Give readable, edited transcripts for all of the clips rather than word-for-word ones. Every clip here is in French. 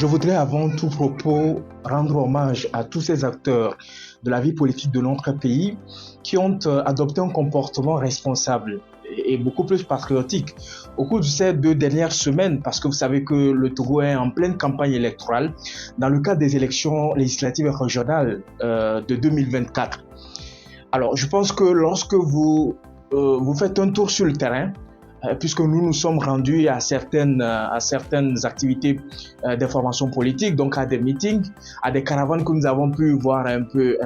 Je voudrais avant tout propos rendre hommage à tous ces acteurs de la vie politique de notre pays qui ont adopté un comportement responsable et beaucoup plus patriotique au cours de ces 2 dernières semaines, parce que vous savez que le Togo est en pleine campagne électorale dans le cadre des élections législatives et régionales de 2024. Alors, je pense que lorsque vous faites un tour sur le terrain, puisque nous nous sommes rendus à certaines activités d'information politique, donc à des meetings, à des caravanes que nous avons pu voir un peu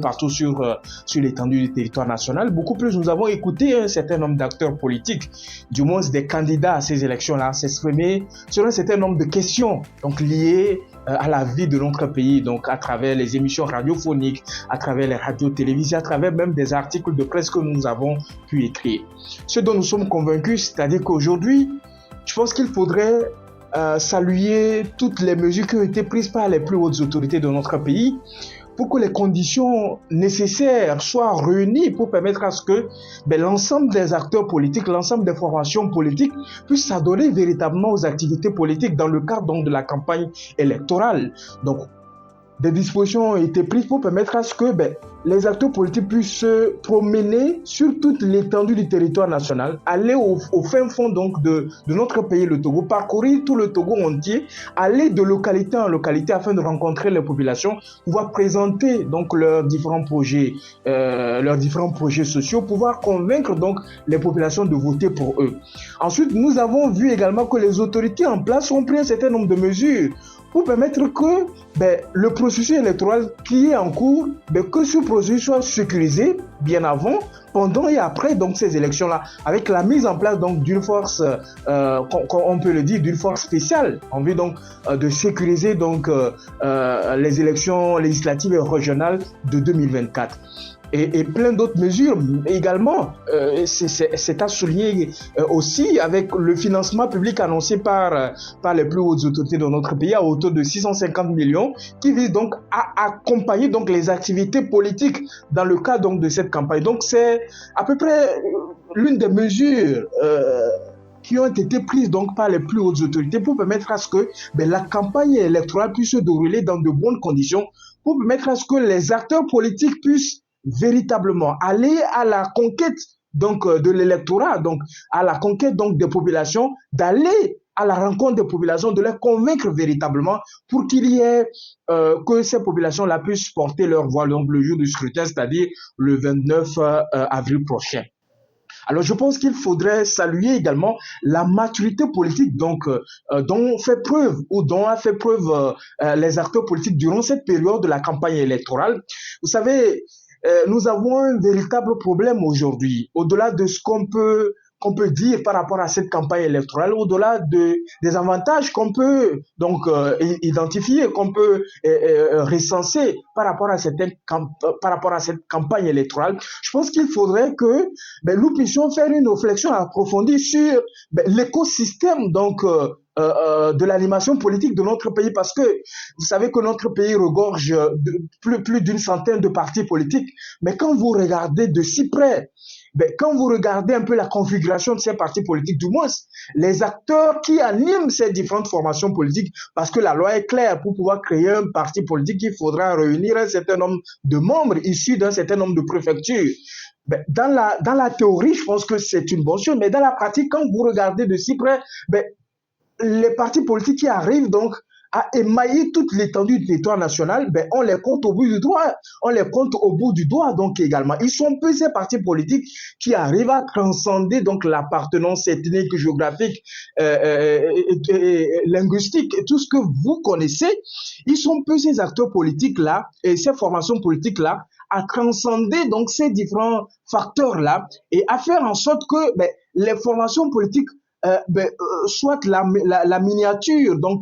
partout sur l'étendue du territoire national. Beaucoup plus, nous avons écouté un certain nombre d'acteurs politiques, du moins des candidats à ces élections-là, s'exprimer sur un certain nombre de questions donc liées à la vie de notre pays, donc à travers les émissions radiophoniques, à travers les radios télévisées, à travers même des articles de presse que nous avons pu écrire. Ce dont nous sommes convaincus, c'est-à-dire qu'aujourd'hui, je pense qu'il faudrait saluer toutes les mesures qui ont été prises par les plus hautes autorités de notre pays pour que les conditions nécessaires soient réunies pour permettre à ce que l'ensemble des acteurs politiques, l'ensemble des formations politiques puissent s'adonner véritablement aux activités politiques dans le cadre donc, de la campagne électorale. Donc, des dispositions ont été prises pour permettre à ce que les acteurs politiques puissent se promener sur toute l'étendue du territoire national, aller au fin fond donc de notre pays, le Togo, parcourir tout le Togo entier, aller de localité en localité afin de rencontrer les populations, pouvoir présenter donc leurs différents projets sociaux, pouvoir convaincre donc les populations de voter pour eux. Ensuite, nous avons vu également que les autorités en place ont pris un certain nombre de mesures pour permettre que le processus électoral qui est en cours, que ce processus soit sécurisé bien avant, pendant et après donc ces élections-là, avec la mise en place donc d'une force, on peut le dire, d'une force spéciale, en vue donc de sécuriser donc les élections législatives et régionales de 2024. Et plein d'autres mesures également. C'est à souligner aussi avec le financement public annoncé par les plus hautes autorités de notre pays à hauteur de 650 millions qui vise donc à accompagner donc les activités politiques dans le cadre donc de cette campagne. Donc c'est à peu près l'une des mesures qui ont été prises donc par les plus hautes autorités pour permettre à ce que la campagne électorale puisse se dérouler dans de bonnes conditions, pour permettre à ce que les acteurs politiques puissent véritablement aller à la conquête donc de l'électorat, donc à la conquête donc des populations, d'aller à la rencontre des populations, de les convaincre véritablement pour qu'il y ait que ces populations-là puissent porter leur voix donc le jour du scrutin, c'est-à-dire le 29 avril prochain. Alors, je pense qu'il faudrait saluer également la maturité politique donc dont a fait preuve les acteurs politiques durant cette période de la campagne électorale. Vous savez, nous avons un véritable problème aujourd'hui, au-delà de ce qu'on peut dire par rapport à cette campagne électorale, au-delà des avantages qu'on peut donc identifier, qu'on peut recenser par rapport à cette campagne électorale. Je pense qu'il faudrait que nous puissions faire une réflexion approfondie sur l'écosystème donc de l'animation politique de notre pays, parce que vous savez que notre pays regorge de plus d'une centaine de partis politiques, mais quand vous regardez de si près, quand vous regardez un peu la configuration de ces partis politiques, du moins les acteurs qui animent ces différentes formations politiques, parce que la loi est claire, pour pouvoir créer un parti politique, il faudra réunir un certain nombre de membres issus d'un certain nombre de préfectures. Dans la théorie, je pense que c'est une bonne chose, mais dans la pratique, quand vous regardez de si près, les partis politiques qui arrivent donc à émailler toute l'étendue du territoire national, on les compte au bout du doigt. On les compte au bout du doigt donc également. Ils sont peu ces partis politiques qui arrivent à transcender donc l'appartenance ethnique, géographique, linguistique, et tout ce que vous connaissez. Ils sont peu ces acteurs politiques-là et ces formations politiques-là à transcender donc ces différents facteurs-là et à faire en sorte que les formations politiques soit la miniature donc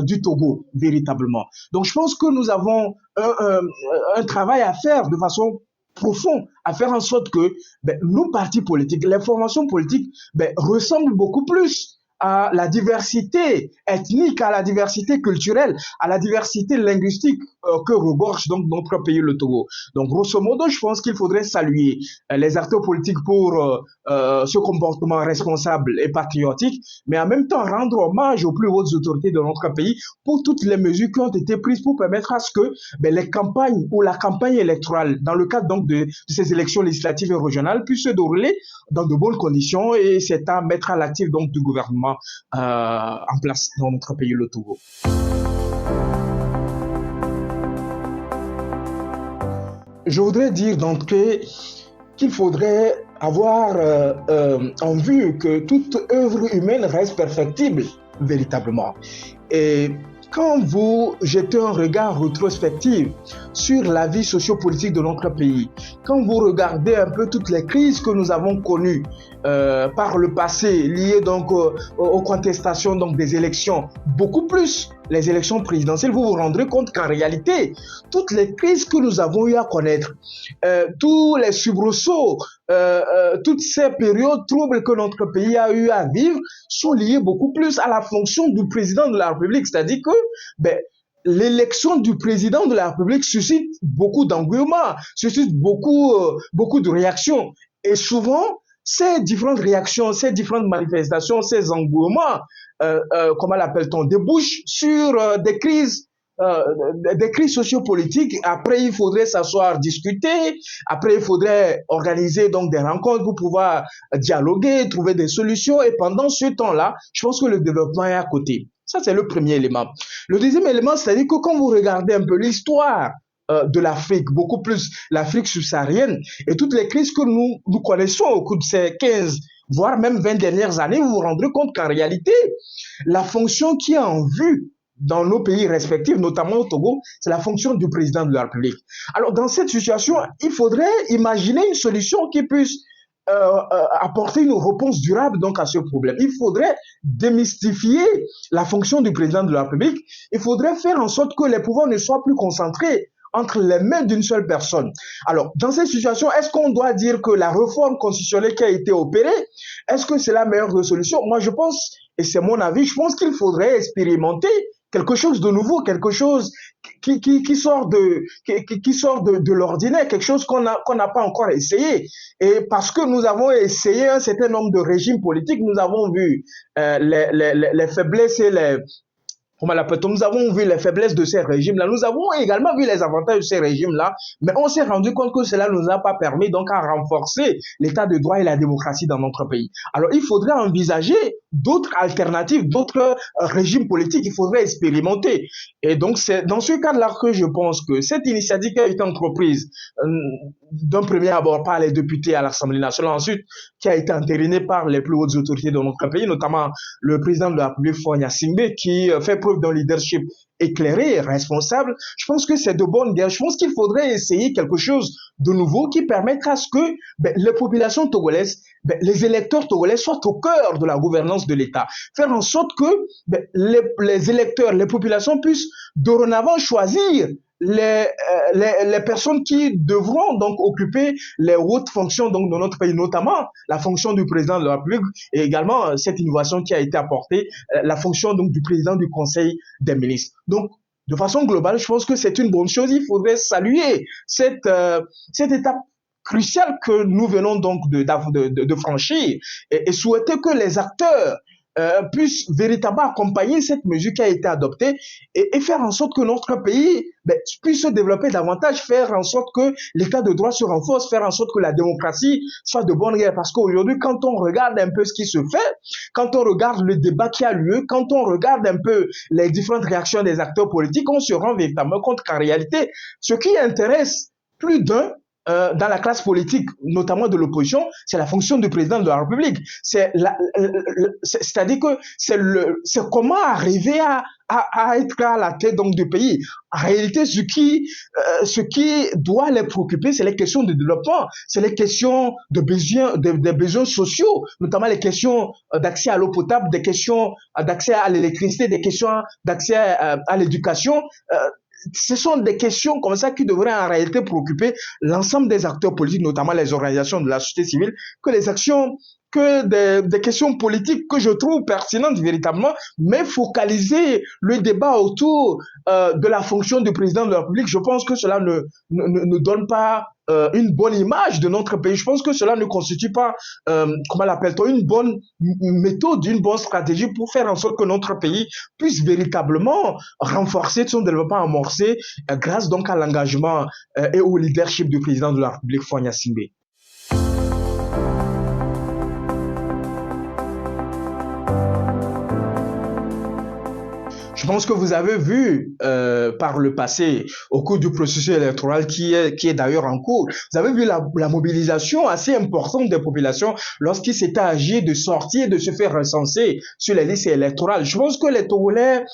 du Togo véritablement. Donc je pense que nous avons un travail à faire de façon profonde, à faire en sorte que nos partis politiques, les formations politiques ressemblent beaucoup plus à la diversité ethnique, à la diversité culturelle, à la diversité linguistique que regorge donc notre pays, le Togo. Donc, grosso modo, je pense qu'il faudrait saluer les acteurs politiques pour ce comportement responsable et patriotique, mais en même temps rendre hommage aux plus hautes autorités de notre pays pour toutes les mesures qui ont été prises pour permettre à ce que les campagnes ou la campagne électorale, dans le cadre donc de ces élections législatives et régionales, puisse se dérouler dans de bonnes conditions, et c'est à mettre à l'actif donc du gouvernement en place dans notre pays, le Togo. Je voudrais dire donc qu'il faudrait avoir en vue que toute œuvre humaine reste perfectible, véritablement. Et quand vous jetez un regard rétrospectif sur la vie sociopolitique de notre pays, quand vous regardez un peu toutes les crises que nous avons connues par le passé, liées donc aux contestations donc des élections, beaucoup plus les élections présidentielles, vous vous rendrez compte qu'en réalité, toutes les crises que nous avons eu à connaître, tous les soubresauts, toutes ces périodes troubles que notre pays a eu à vivre sont liées beaucoup plus à la fonction du président de la République. C'est-à-dire que l'élection du président de la République suscite beaucoup d'engouement, suscite beaucoup de réactions. Et souvent, ces différentes réactions, ces différentes manifestations, ces engouements, comment l'appelle-t-on, débouchent sur des crises sociopolitiques. Après, il faudrait s'asseoir, discuter. Après, il faudrait organiser donc des rencontres pour pouvoir dialoguer, trouver des solutions. Et pendant ce temps-là, je pense que le développement est à côté. Ça, c'est le premier élément. Le deuxième élément, c'est-à-dire que quand vous regardez un peu l'histoire de l'Afrique, beaucoup plus l'Afrique subsaharienne, et toutes les crises que nous connaissons au cours de ces 15, voire même 20 dernières années, vous vous rendrez compte qu'en réalité, la fonction qui est en vue dans nos pays respectifs, notamment au Togo, c'est la fonction du président de la République. Alors, dans cette situation, il faudrait imaginer une solution qui puisse apporter une réponse durable donc à ce problème. Il faudrait démystifier la fonction du président de la République. Il faudrait faire en sorte que les pouvoirs ne soient plus concentrés entre les mains d'une seule personne. Alors, dans cette situation, est-ce qu'on doit dire que la réforme constitutionnelle qui a été opérée, est-ce que c'est la meilleure solution? Moi, je pense, et c'est mon avis, je pense qu'il faudrait expérimenter quelque chose de nouveau, quelque chose qui sort de l'ordinaire, quelque chose qu'on n'a pas encore essayé. Et parce que nous avons essayé un certain nombre de régimes politiques, nous avons vu les faiblesses et comment l'appelle-t-on, nous avons vu les faiblesses de ces régimes-là, nous avons également vu les avantages de ces régimes-là, mais on s'est rendu compte que cela ne nous a pas permis donc à renforcer l'état de droit et la démocratie dans notre pays. Alors il faudrait envisager d'autres alternatives, d'autres régimes politiques, il faudrait expérimenter. Et donc c'est dans ce cadre-là que je pense que cette initiative qui a été entreprise d'un premier abord par les députés à l'Assemblée nationale, ensuite qui a été entérinée par les plus hautes autorités de notre pays, notamment le président de la République, Faure Gnassingbé, qui fait preuve d'un leadership éclairé et responsable. Je pense que c'est de bonne guerre. Je pense qu'il faudrait essayer quelque chose de nouveau qui permettra à ce que les populations togolaises, les électeurs togolais soient au cœur de la gouvernance de l'État. Faire en sorte que les électeurs, les populations puissent dorénavant choisir les personnes qui devront donc occuper les hautes fonctions donc, de notre pays, notamment la fonction du président de la République et également cette innovation qui a été apportée, la fonction donc du président du Conseil des ministres. Donc, de façon globale, je pense que c'est une bonne chose. Il faudrait saluer cette étape cruciale que nous venons donc de franchir et souhaiter que les acteurs puissent véritablement accompagner cette mesure qui a été adoptée et faire en sorte que notre pays puisse se développer davantage, faire en sorte que l'état de droit se renforce, faire en sorte que la démocratie soit de bonne guerre. Parce qu'aujourd'hui, quand on regarde un peu ce qui se fait, quand on regarde le débat qui a lieu, quand on regarde un peu les différentes réactions des acteurs politiques, on se rend véritablement compte qu'en réalité, ce qui intéresse plus d'un dans la classe politique, notamment de l'opposition, c'est la fonction du président de la République. C'est-à-dire que c'est comment arriver à être à la tête donc du pays. En réalité, ce qui doit les préoccuper, c'est les questions de développement, c'est les questions de besoins, des besoins sociaux, notamment les questions d'accès à l'eau potable, des questions d'accès à l'électricité, des questions d'accès à l'éducation. Ce sont des questions comme ça qui devraient en réalité préoccuper l'ensemble des acteurs politiques, notamment les organisations de la société civile, que les actions que des questions politiques que je trouve pertinentes véritablement, mais focaliser le débat autour de la fonction du président de la République, je pense que cela ne donne pas une bonne image de notre pays. Je pense que cela ne constitue pas, comment l'appelle-t-on, une bonne méthode, une bonne stratégie pour faire en sorte que notre pays puisse véritablement renforcer son développement amorcé grâce donc à l'engagement et au leadership du président de la République, Faure Gnassingbé. Je pense que vous avez vu par le passé, au cours du processus électoral qui est d'ailleurs en cours, vous avez vu la mobilisation assez importante des populations lorsqu'il s'était agi de sortir, de se faire recenser sur les listes électorales. Je pense que les Togolais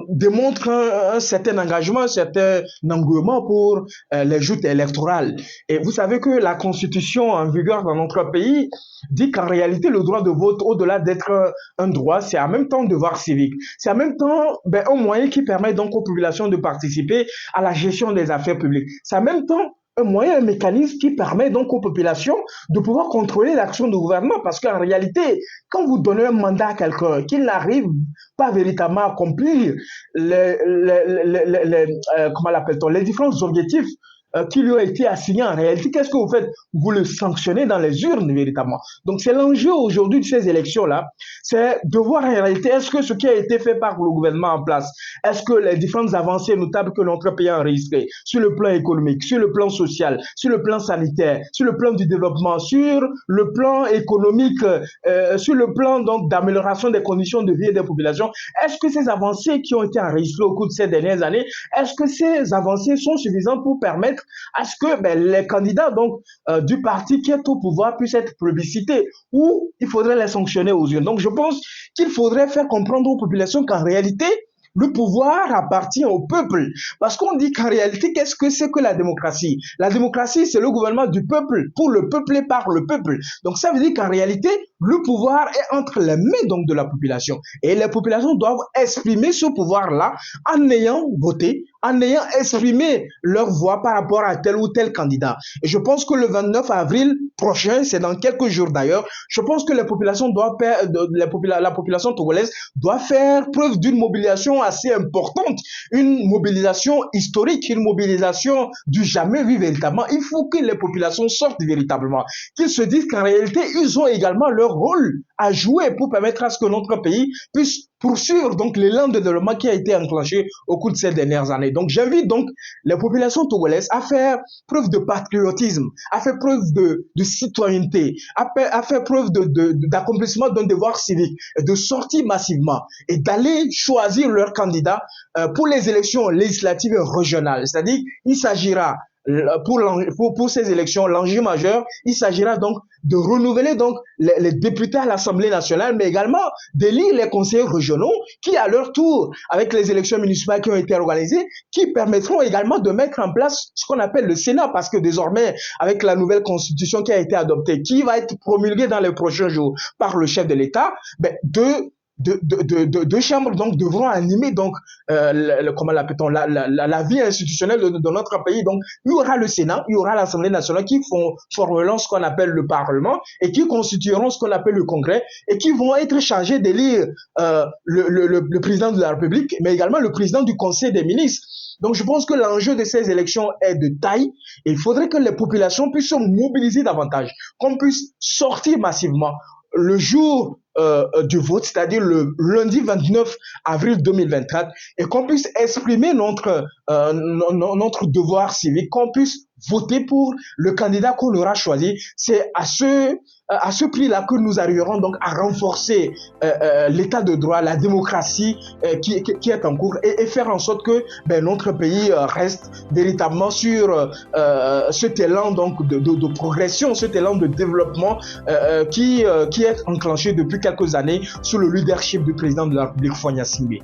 démontrent un certain engagement, un certain engouement pour les joutes électorales. Et vous savez que la constitution en vigueur dans notre pays dit qu'en réalité, le droit de vote, au-delà d'être un droit, c'est en même temps un devoir civique. C'est en même temps un moyen qui permet donc aux populations de participer à la gestion des affaires publiques. C'est en même temps un moyen, un mécanisme qui permet donc aux populations de pouvoir contrôler l'action du gouvernement. Parce qu'en réalité, quand vous donnez un mandat à quelqu'un qui n'arrive pas véritablement à accomplir comment l'appelle-t-on, les différents objectifs qui lui ont été assignés en réalité, qu'est-ce que vous faites? Vous le sanctionnez dans les urnes véritablement. Donc c'est l'enjeu aujourd'hui de ces élections-là, c'est de voir en réalité est-ce que ce qui a été fait par le gouvernement en place, est-ce que les différentes avancées notables que notre pays a enregistrées sur le plan économique, sur le plan social, sur le plan sanitaire, sur le plan du développement, sur le plan économique, sur le plan donc d'amélioration des conditions de vie des populations, est-ce que ces avancées qui ont été enregistrées au cours de ces dernières années, est-ce que ces avancées sont suffisantes pour permettre à ce que les candidats donc du parti qui est au pouvoir puissent être plébiscités, ou il faudrait les sanctionner aux urnes. Donc je pense qu'il faudrait faire comprendre aux populations qu'en réalité le pouvoir appartient au peuple. Parce qu'on dit qu'en réalité, qu'est-ce que c'est que la démocratie? La démocratie, c'est le gouvernement du peuple, pour le peuple et par le peuple. Donc ça veut dire qu'en réalité, le pouvoir est entre les mains donc de la population. Et les populations doivent exprimer ce pouvoir-là en ayant voté, en ayant exprimé leur voix par rapport à tel ou tel candidat. Et je pense que le 29 avril prochain, c'est dans quelques jours d'ailleurs, je pense que les populations doivent la population togolaise doit faire preuve d'une mobilisation assez importante, une mobilisation historique, une mobilisation du jamais vu véritablement. Il faut que les populations sortent véritablement, qu'ils se disent qu'en réalité, ils ont également leur rôle à jouer pour permettre à ce que notre pays puisse poursuivre donc l'élan de développement qui a été enclenché au cours de ces dernières années. Donc j'invite donc les populations togolaises à faire preuve de patriotisme, à faire preuve de citoyenneté, à faire preuve d'accomplissement d'un devoir civique, de sortir massivement et d'aller choisir leur candidat pour les élections législatives et régionales. C'est-à-dire, il s'agira pour ces élections, l'enjeu majeur, il s'agira donc de renouveler donc les députés à l'Assemblée nationale, mais également d'élire les conseillers régionaux qui, à leur tour, avec les élections municipales qui ont été organisées, qui permettront également de mettre en place ce qu'on appelle le Sénat, parce que désormais, avec la nouvelle constitution qui a été adoptée, qui va être promulguée dans les prochains jours par le chef de l'État, deux chambres donc devront animer donc comment l'appelle-t-on la vie institutionnelle de notre pays. Donc il y aura le Sénat, il y aura l'Assemblée nationale qui formeront ce qu'on appelle le Parlement et qui constitueront ce qu'on appelle le Congrès et qui vont être chargés d'élire le président de la République, mais également le président du Conseil des ministres. Donc je pense que l'enjeu de ces élections est de taille et il faudrait que les populations puissent se mobiliser davantage, qu'on puisse sortir massivement le jour du vote, c'est-à-dire le lundi 29 avril 2024, et qu'on puisse exprimer notre devoir civique, qu'on puisse voter pour le candidat qu'on aura choisi. C'est à ce prix-là que nous arriverons donc à renforcer l'état de droit, la démocratie qui est en cours et faire en sorte que notre pays reste véritablement sur cet élan donc de progression, cet élan de développement qui est enclenché depuis quelques années sous le leadership du président de la République, Faure Gnassingbé.